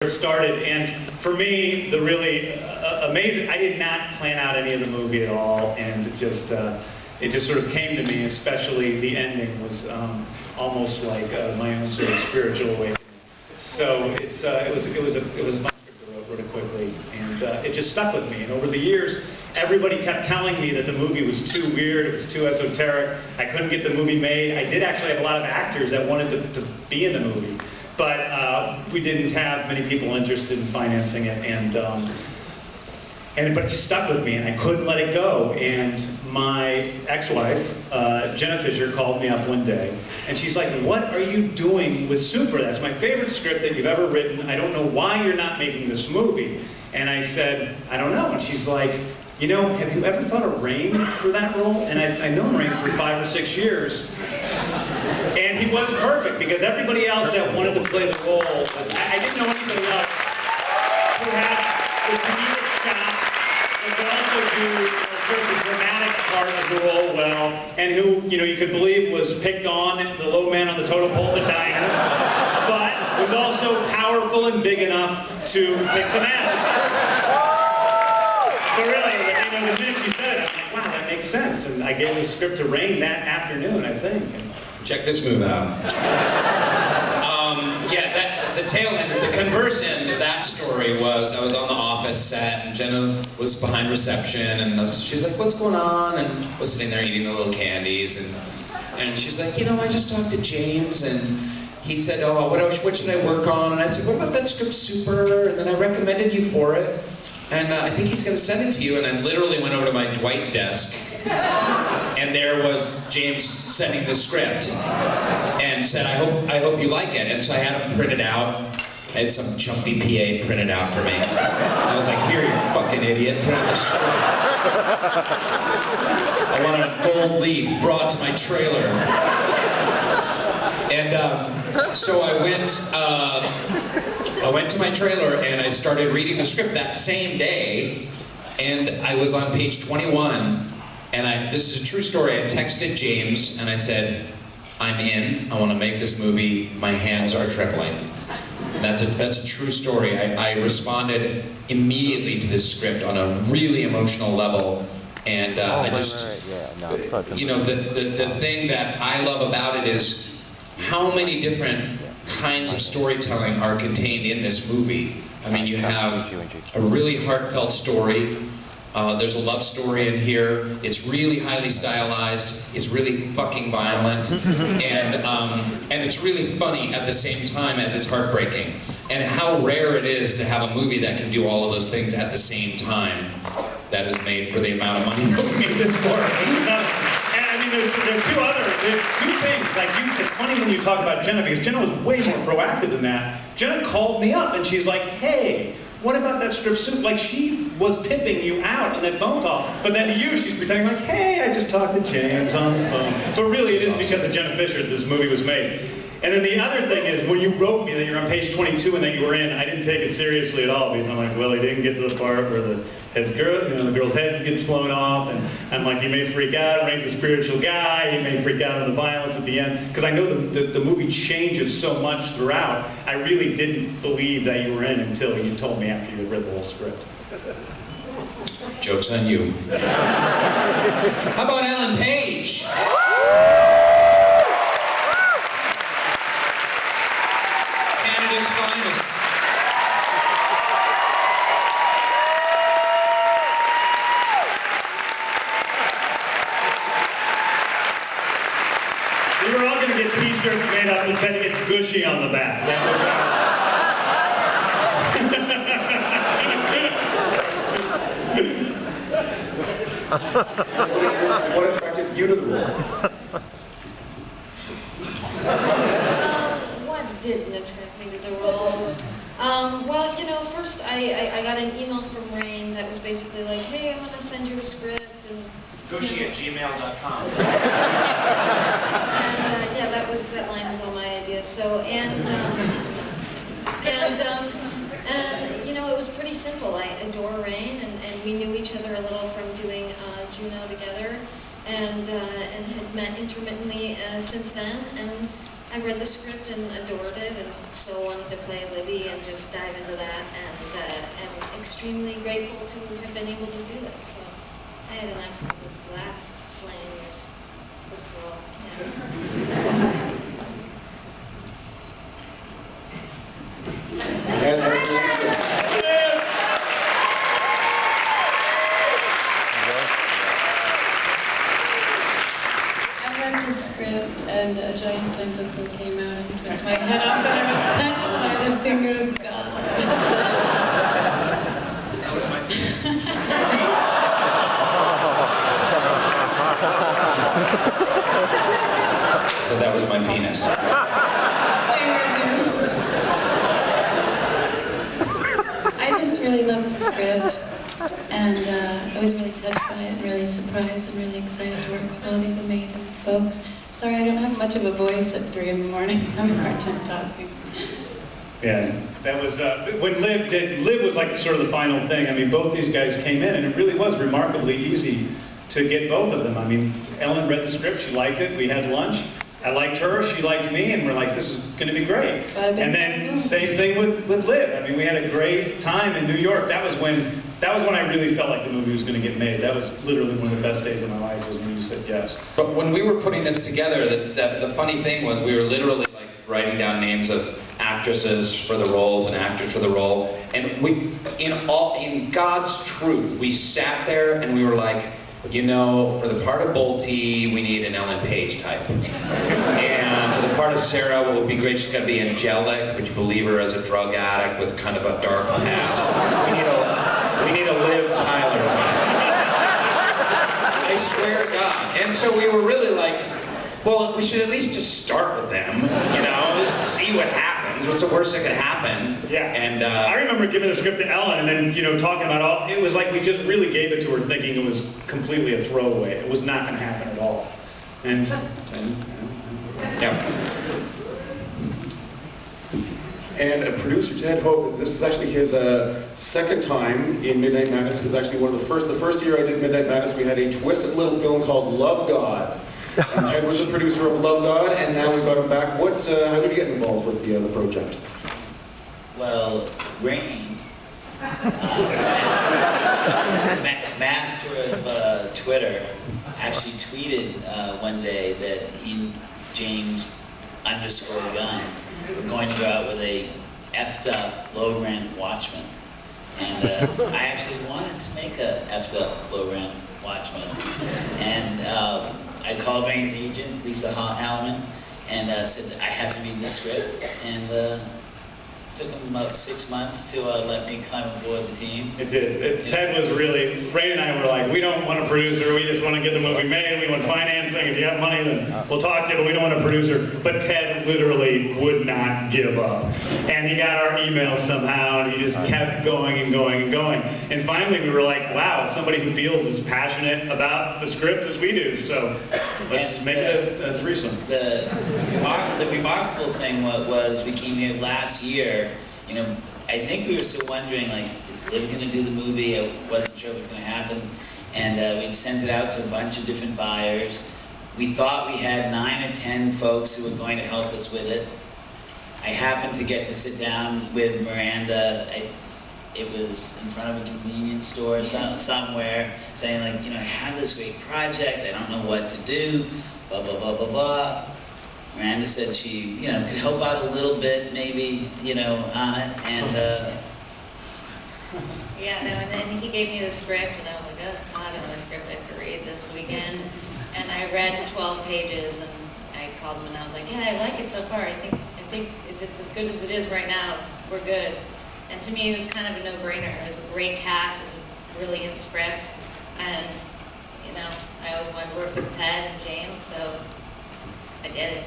it started. And for me, the really amazing, I did not plan out any of the movie at all, and it just sort of came to me, especially the ending was almost like my own sort of spiritual awakening. So it was a fun script I wrote it quickly, and it just stuck with me. And over the years, everybody kept telling me that the movie was too weird, it was too esoteric, I couldn't get the movie made. I did actually have a lot of actors that wanted to be in the movie, but we didn't have many people interested in financing it, but it just stuck with me, and I couldn't let it go. And my ex-wife, Jenna Fisher, called me up one day, and she's like, "What are you doing with Super? That's my favorite script that you've ever written. I don't know why you're not making this movie." And I said, "I don't know." And she's like, "You know, have you ever thought of Rainn for that role?" And I've known Rainn for 5 or 6 years. And he was perfect, because everybody else that wanted to play the role, I didn't know anybody else who had the comedic chops, and could also do sort of the dramatic part of the role well, and who, you could believe was picked on, the low man on the totem pole, the diner, but was also powerful and big enough to kick some ass. But really, the minute she said it, I'm like, wow, that makes sense. And I gave the script to Rainn that afternoon, I think. Check this move out. The tail end, the converse end of that story was I was on the Office set, and Jenna was behind reception, and she's like, "What's going on?" And I was sitting there eating the little candies, and she's like, "I just talked to James, and he said, oh, what should I work on?" And I said, "What about that script Super?" And then I recommended you for it. And I think he's going to send it to you. And I literally went over to my Dwight desk, and there was James sending the script, and said, I hope you like it. And so I had him printed out. I had some chumpy PA printed out for me. I was like, "Here, you fucking idiot, print out the script. I want a gold leaf brought to my trailer." And so I went to my trailer, and I started reading the script that same day, and I was on page 21, and this is a true story. I texted James, and I said, "I'm in. I want to make this movie. My hands are trembling." And that's a true story. I responded immediately to this script on a really emotional level, and the thing that I love about it is how many different kinds of storytelling are contained in this movie. I mean, you have a really heartfelt story. There's a love story in here. It's really highly stylized. It's really fucking violent, and it's really funny at the same time as it's heartbreaking. And how rare it is to have a movie that can do all of those things at the same time. That is made for the amount of money that we made this for. And I mean, there's two things. Like, it's funny when you talk about Jenna, because Jenna was way more proactive than that. Jenna called me up, and she's like, "Hey, what about that script Super?" Like, she was pimping you out on that phone call. But then to you, she's pretending like, "Hey, I just talked to James on the phone." But really, it is because of Jenna Fisher that this movie was made. And then the other thing is, when you wrote me that you're on page 22 and that you were in, I didn't take it seriously at all, because I'm like, well, he didn't get to the part where the girl's head gets blown off, and I'm like, he may freak out. Rainn's a spiritual guy. He may freak out on the violence at the end, because I know the movie changes so much throughout. I really didn't believe that you were in until you told me after you had read the whole script. Joke's on you. How about Ellen Page? Canada's finest. We were all going to get t-shirts made up and said it's gushy on the back. That was What attracted you to the role? What didn't attract me to the role? Well, first I got an email from Rainn that was basically like, "Hey, I'm going to send you a script." And Gushy@gmail.com. And that line was all my idea. So and it was pretty simple. I adore Rainn, and we knew each other a little from doing Juno together, and had met intermittently since then. And I read the script and adored it, and so wanted to play Libby and just dive into that, and am extremely grateful to have been able to do that. So I had an absolute blast playing this girl. I read the script and a giant tentacle came out and took my head up and I was touched by the finger of God. That was my So that was my penis. I just really loved the script, and I was really touched by it, and really surprised, and really excited to work with all these amazing folks. Sorry, I don't have much of a voice at 3 in the morning. I have a hard time talking. Yeah, that was, when Liv was like sort of the final thing. I mean, both these guys came in, and it really was remarkably easy to get both of them. I mean, Ellen read the script, she liked it, we had lunch. I liked her, she liked me, and we're like, this is going to be great. And then same thing with Liv. I mean, we had a great time in New York. That was when I really felt like the movie was going to get made. That was literally one of the best days of my life, was when you said yes. But when we were putting this together, the funny thing was we were literally like writing down names of actresses for the roles and actors for the role. And we, in God's truth, we sat there and we were like, you know, for the part of Bolty, we need an Ellen Page type. And for the part of Sarah, what would be great, she's got to be angelic. Would you believe her as a drug addict with kind of a dark past? We need a Liv Tyler type. I swear to God. And so we were really like, well, we should at least just start with them, you know, just see what happens. What's the worst that could happen? Yeah. And I remember giving the script to Ellen, and then, you know, talking about all, it was like we just really gave it to her thinking it was completely a throwaway. It was not going to happen at all. And yeah. And producer Ted Hope, this is actually his second time in Midnight Madness, because actually the first year I did Midnight Madness, we had a twisted little film called Love God. And Ted was the producer of Love God, and now we got him back. How did you get involved with the project? Well, Rainn, master of Twitter, actually tweeted one day that he, James _Gunn, were going to go out with a effed up low-rent Watchman. And I actually wanted to make a effed up low-rent Watchman. And I called Rainn's agent, Lisa Hallman, and said I have to read the script. And it took him about 6 months to let me climb aboard the team. it did. Ted was really, Rainn and I were like, we don't want a producer, we just want to get the movie made, we want financing, if you have money then we'll talk to you, but we don't want a producer. But Ted literally would not give up. And he got our email somehow, and he just kept going and going and going. And finally we were like, wow, somebody who feels as passionate about the script as we do, so let's make it a threesome. The remarkable thing was we came here last year. You know, I think we were still wondering, like, is Liv going to do the movie? I wasn't sure it was going to happen. And we'd sent it out to a bunch of different buyers. We thought we had 9 or 10 folks who were going to help us with it. I happened to get to sit down with Miranda. It was in front of a convenience store somewhere, saying, like, you know, I have this great project. I don't know what to do, blah, blah, blah, blah, blah. Miranda said she, you know, could help out a little bit, maybe, you know, on it, and Yeah, no, and then he gave me the script, and I was like, oh, it's not another script I have to read this weekend. And I read 12 pages, and I called him, and I was like, yeah, I like it so far. I think if it's as good as it is right now, we're good. And to me, it was kind of a no-brainer. It was a great cast, it was a brilliant script, and, you know, I always wanted to work with Ted and James, so I did it.